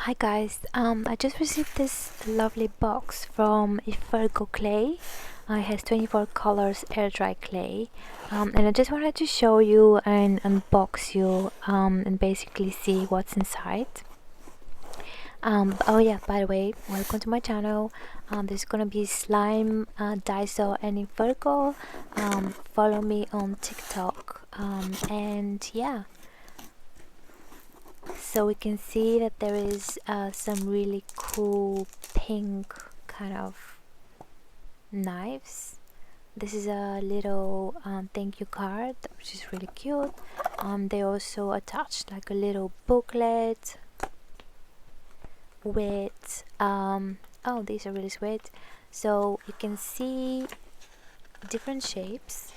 Hi guys, I just received this lovely box from Ifergoo clay. It has 24 colors air dry clay, and I just wanted to show you and unbox you and basically see what's inside. Oh yeah, by the way, welcome to my channel. There's gonna be slime, Daiso and Ifergoo. Follow me on TikTok, and yeah. So we can see that there is some really cool pink kind of knives. This is a little thank you card, which is really cute. They also attached like a little booklet with oh, these are really sweet. So you can see different shapes,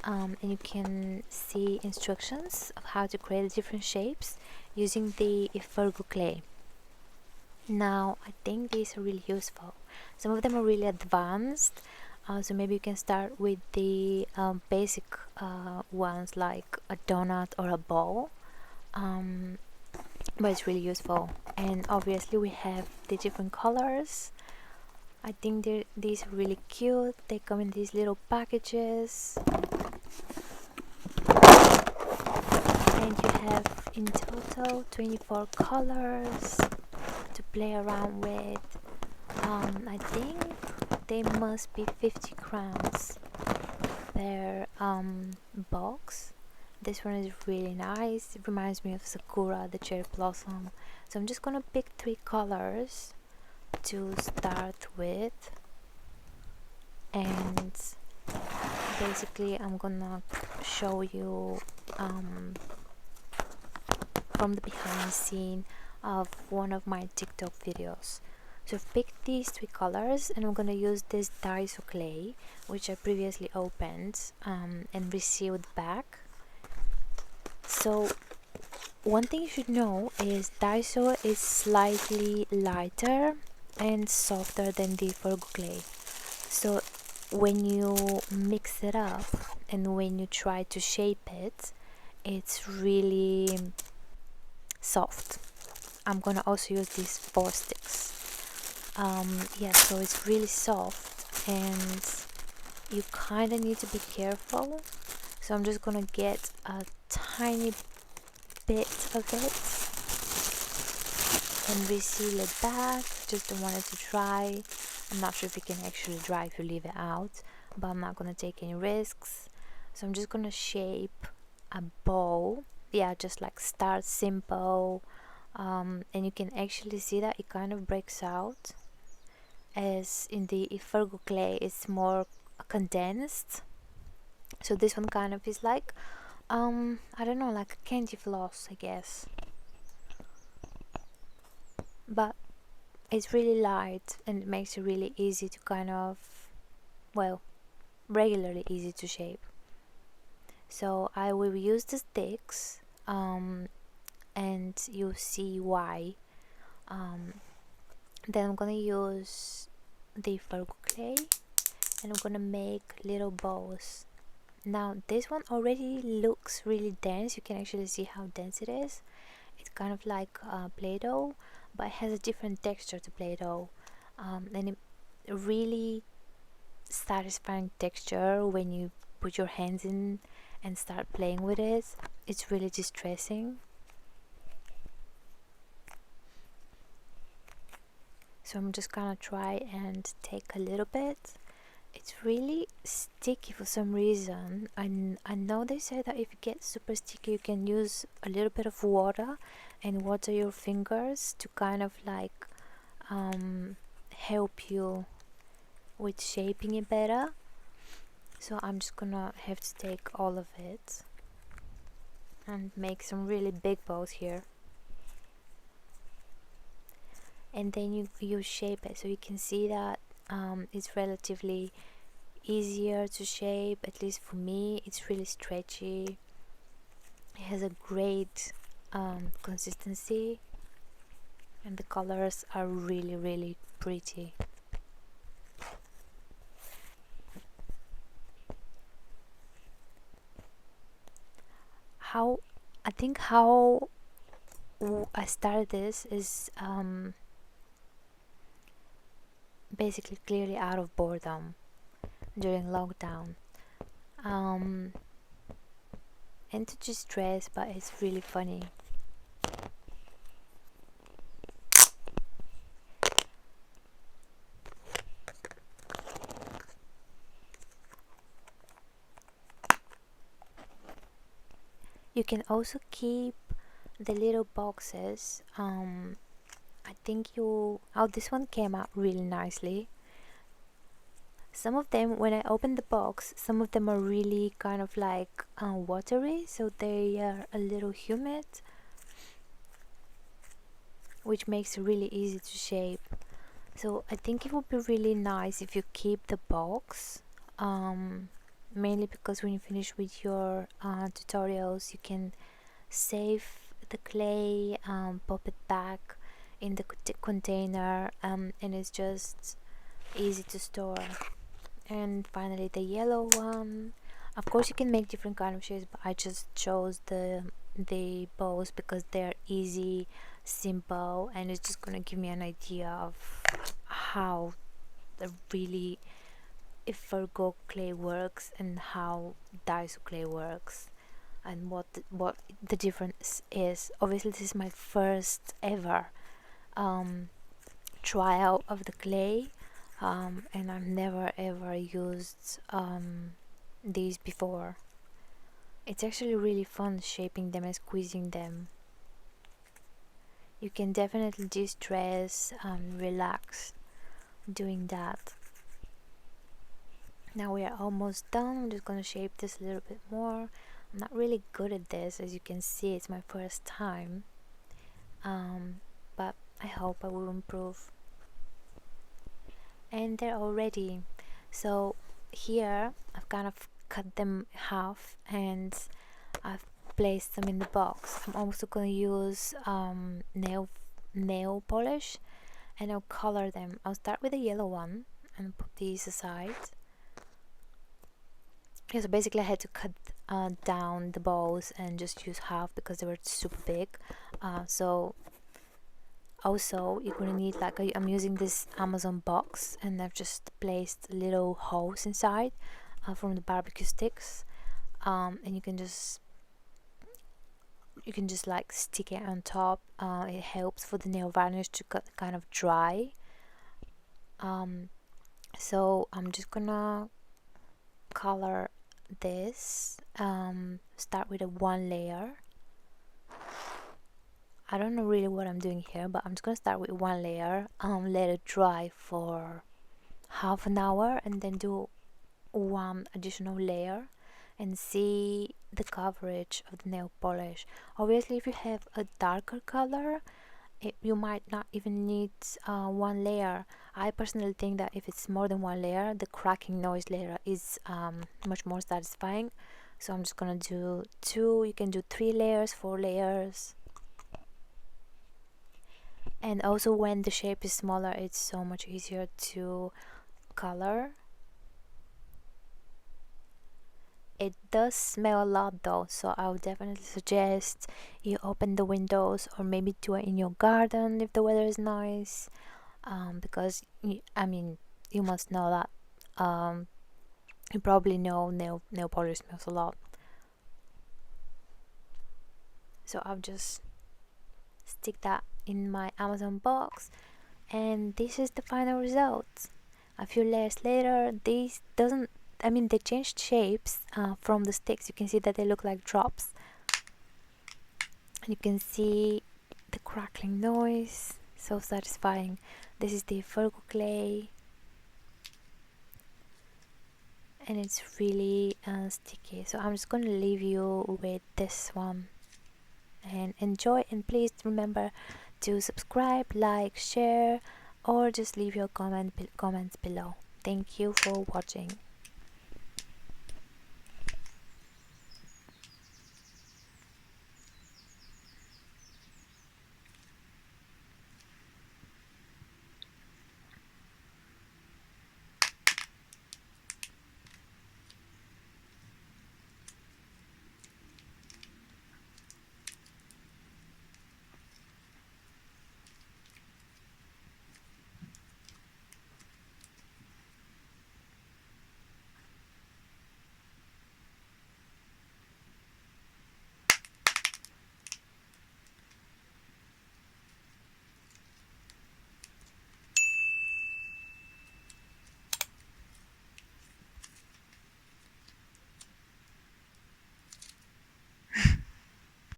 and you can see instructions of how to create different shapes using the Ifergoo clay. Now, I think these are really useful. Some of them are really advanced, so maybe you can start with the basic ones like a donut or a ball, but it's really useful. And obviously, we have the different colors. I think these are really cute. They come in these little packages, and you have in total 24 colors to play around with. I think they must be 50 crowns per box. This one is really nice. It reminds me of Sakura, the cherry blossom. So I'm just gonna pick 3 colors to start with, and basically I'm gonna show you from the behind the scene of one of my TikTok videos. So I've picked these 3 colors, and I'm gonna use this Daiso clay, which I previously opened and resealed back. So one thing you should know is Daiso is slightly lighter and softer than the Ifergoo clay. So when you mix it up and when you try to shape it, it's really soft. I'm gonna also use these 4 sticks. Yeah, so it's really soft and you kind of need to be careful. So I'm just gonna get a tiny bit of it and reseal it back. Just don't want it to dry. I'm not sure if it can actually dry if you leave it out, but I'm not gonna take any risks. So I'm just gonna shape a bowl. Yeah, just like start simple, and you can actually see that it kind of breaks out, as in the Ifergoo clay it's more condensed. So this one kind of is like I don't know, like a candy floss, I guess, but it's really light and it makes it really easy to kind of, well, regularly easy to shape. So I will use the sticks, and you'll see why. Then I'm gonna use the Ifergoo clay and I'm gonna make little balls. Now this one already looks really dense. You can actually see how dense it is. It's kind of like Play-Doh, but it has a different texture to Play-Doh, and it really satisfying texture when you put your hands in and start playing with it. It's really distressing. So I'm just gonna try and take a little bit. It's really sticky for some reason. I know they say that if it gets super sticky you can use a little bit of water and water your fingers to kind of like help you with shaping it better. So I'm just gonna have to take all of it and make some really big balls here, and then you shape it. So you can see that it's relatively easier to shape, at least for me. It's really stretchy, it has a great consistency, and the colors are really pretty. How I think how I started this is basically clearly out of boredom during lockdown, um, and to just stress, but it's really funny. You can also keep the little boxes. I think you. Oh, this one came out really nicely. Some of them, when I open the box, some of them are really kind of like watery, so they are a little humid, which makes it really easy to shape. So I think it would be really nice if you keep the box, mainly because when you finish with your tutorials, you can save the clay, pop it back in the container, and it's just easy to store. And finally the yellow one, of course you can make different kind of shapes, but I just chose the bows because they're easy, simple, and it's just gonna give me an idea of how the really Ifergoo clay works and how Daiso clay works, and what the difference is. Obviously this is my first ever trial of the clay, and I've never ever used these before. It's actually really fun shaping them and squeezing them. You can definitely de-stress and relax doing that. Now we are almost done. I'm just gonna shape this a little bit more. I'm not really good at this, as you can see. It's my first time, but I hope I will improve. And they're all ready. So here I've kind of cut them in half and I've placed them in the box. I'm also gonna use nail polish, and I'll color them. I'll start with the yellow one and put these aside. Yeah, so basically I had to cut down the balls and just use half because they were super big. So also you're gonna need, like, I'm using this Amazon box, and I've just placed little holes inside from the barbecue sticks, and you can just like stick it on top. It helps for the nail varnish to kind of dry. So I'm just gonna color this. Start with a one layer. I don't know really what I'm doing here, but I'm just gonna start with one layer, let it dry for half an hour, and then do one additional layer and see the coverage of the nail polish. Obviously if you have a darker color, you might not even need one layer. I personally think that if it's more than one layer, the cracking noise layer is much more satisfying. So I'm just gonna do two. You can do 3 layers, 4 layers. And also when the shape is smaller, it's so much easier to color. It does smell a lot though, so I would definitely suggest you open the windows, or maybe do it in your garden if the weather is nice, because you must know that you probably know nail polish smells a lot. So I'll just stick that in my Amazon box, and this is the final result. A few layers later, these doesn't they changed shapes from the sticks. You can see that they look like drops, and you can see the crackling noise, so satisfying. This is the Ifergoo clay, and it's really sticky. So I'm just gonna leave you with this one and enjoy, and please remember to subscribe, like, share, or just leave your comments below. Thank you for watching.